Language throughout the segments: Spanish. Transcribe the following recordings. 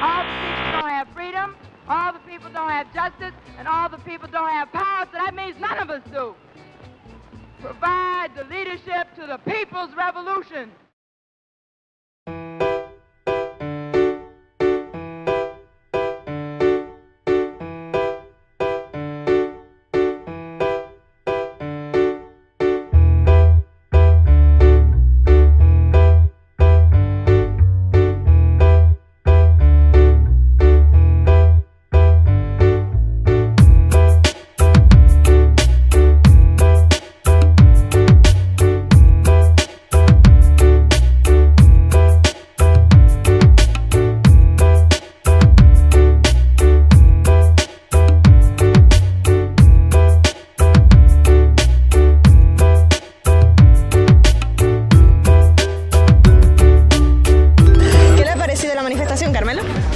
All the people don't have freedom, all the people don't have justice, and all the people don't have power, so that means none of us do. Provide the leadership to the people's revolution.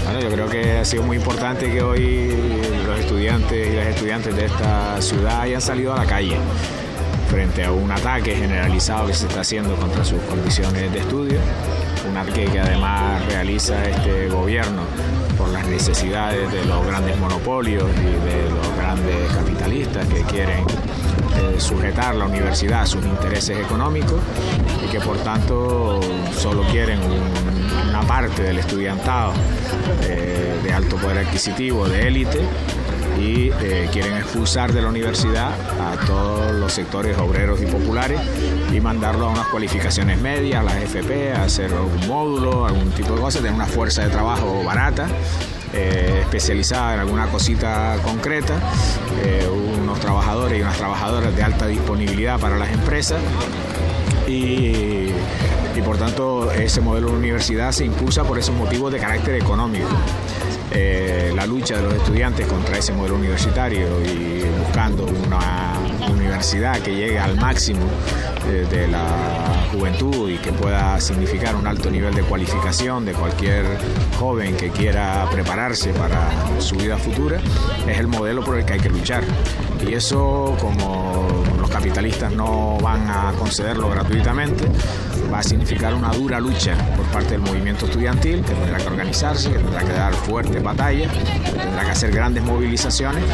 Bueno, yo creo que ha sido muy importante que hoy los estudiantes y las estudiantes de esta ciudad hayan salido a la calle frente a un ataque generalizado que se está haciendo contra sus condiciones de estudio, un ataque que además realiza este gobierno por las necesidades de los grandes monopolios y de los grandes capitalistas que quieren sujetar la universidad a sus intereses económicos y que por tanto solo quieren una parte del estudiantado de alto poder adquisitivo, de élite, y quieren expulsar de la universidad a todos los sectores obreros y populares y mandarlo a unas cualificaciones medias, a las FP, a hacer algún módulo, algún tipo de cosas, tener una fuerza de trabajo barata, especializada en alguna cosita concreta, unos trabajadores y unas trabajadoras de alta disponibilidad para las empresas y por tanto ese modelo de universidad se impulsa por esos motivos de carácter económico. La lucha de los estudiantes contra ese modelo universitario y buscando una universidad que llegue al máximo de la juventud y que pueda significar un alto nivel de cualificación de cualquier joven que quiera prepararse para su vida futura, es el modelo por el que hay que luchar. Y eso, como los capitalistas no van a concederlo gratuitamente, va a significar una dura lucha por parte del movimiento estudiantil, que tendrá que organizarse, que tendrá que dar fuertes batallas, que tendrá que hacer grandes movilizaciones,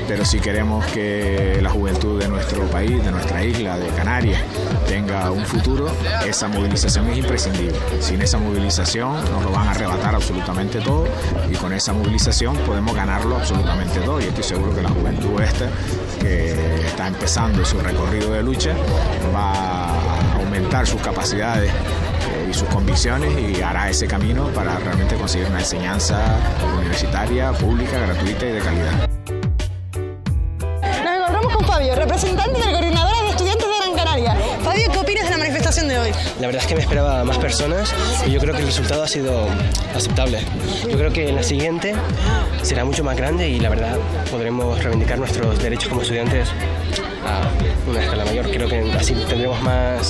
pero si queremos que la juventud de nuestro país, de nuestra isla, de Canarias, tenga un futuro, esa movilización es imprescindible. Sin esa movilización nos lo van a arrebatar absolutamente todo y con esa movilización podemos ganarlo absolutamente todo, y estoy seguro que la juventud esta, que está empezando su recorrido de lucha, va a aumentar sus capacidades y sus convicciones y hará ese camino para realmente conseguir una enseñanza universitaria, pública, gratuita y de calidad. Nos encontramos con Fabio, representante del coordinador de estudiantes de Gran Canaria. Fabio, ¿qué opinas de la manifestación de hoy? La verdad es que me esperaba más personas y yo creo que el resultado ha sido aceptable. Yo creo que en la siguiente será mucho más grande y la verdad podremos reivindicar nuestros derechos como estudiantes a una escala mayor. Creo que así tendremos más...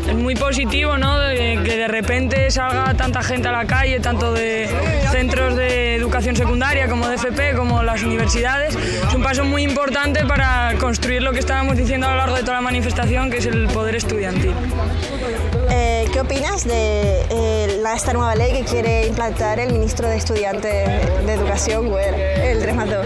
Es muy positivo, ¿no? Que de repente salga tanta gente a la calle, tanto de centros de educación secundaria como de FP, como las universidades. Es un paso muy importante para construir lo que estábamos diciendo a lo largo de toda la manifestación, que es el poder estudiantil. ¿Qué opinas de esta nueva ley que quiere implantar el ministro de Estudiantes de Educación, el 3+2?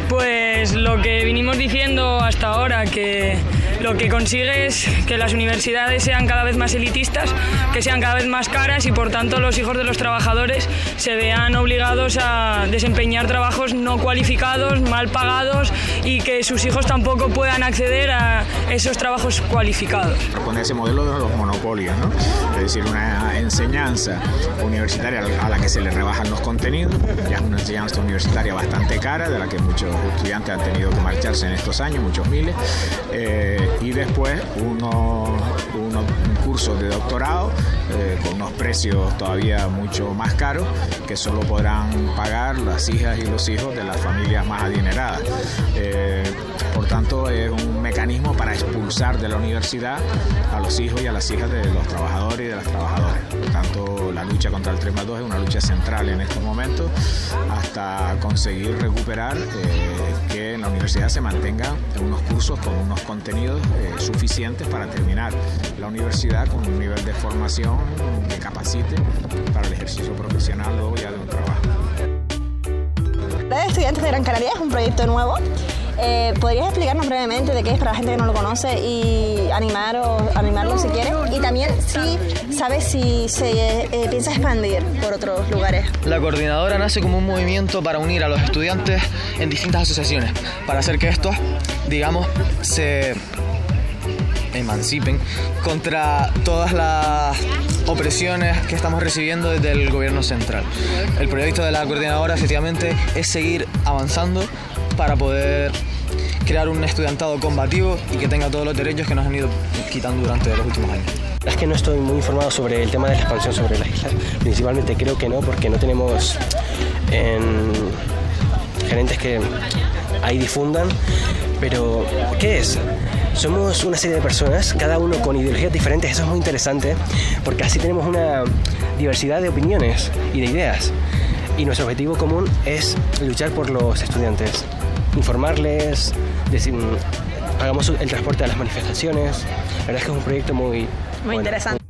Pues lo que vinimos diciendo hasta ahora, que lo que consigue es que las universidades sean cada vez más elitistas, que sean cada vez más caras y por tanto los hijos de los trabajadores se vean obligados a desempeñar trabajos no cualificados, mal pagados y que sus hijos tampoco puedan acceder a esos trabajos cualificados. Con ese modelo de los monopolios, ¿no? Es decir, una enseñanza universitaria a la que se le rebajan los contenidos, ya es una enseñanza universitaria bastante cara, de la que muchos estudiantes han tenido que marcharse en estos años, muchos miles, y después unos cursos de doctorado con unos precios todavía mucho más caros que solo podrán pagar las hijas y los hijos de las familias más adineradas. Por tanto, es un mecanismo para expulsar de la universidad a los hijos y a las hijas de los trabajadores y de las trabajadoras. Por tanto, la lucha contra el 3+2 es una lucha central en estos momentos hasta conseguir recuperar que en la universidad se mantengan unos cursos con unos contenidos suficientes para terminar la universidad con un nivel de formación que capacite para el ejercicio profesional luego ya de un trabajo. La de Estudiantes de Gran Canaria es un proyecto nuevo. ¿Podrías explicarnos brevemente de qué es para la gente que no lo conoce y animarlo si quieres? Y también si sabes si se piensa expandir por otros lugares. La coordinadora nace como un movimiento para unir a los estudiantes en distintas asociaciones, para hacer que estos, digamos, se emancipen contra todas las opresiones que estamos recibiendo desde el gobierno central. El proyecto de la coordinadora efectivamente es seguir avanzando para poder crear un estudiantado combativo y que tenga todos los derechos que nos han ido quitando durante los últimos años. Es que no estoy muy informado sobre el tema de la expansión sobre las islas. Principalmente creo que no, porque no tenemos gerentes que ahí difundan. Pero, ¿qué es? Somos una serie de personas, cada uno con ideologías diferentes. Eso es muy interesante, porque así tenemos una diversidad de opiniones y de ideas. Y nuestro objetivo común es luchar por los estudiantes, informarles, hagamos el transporte a las manifestaciones. La verdad es que es un proyecto muy Muy interesante.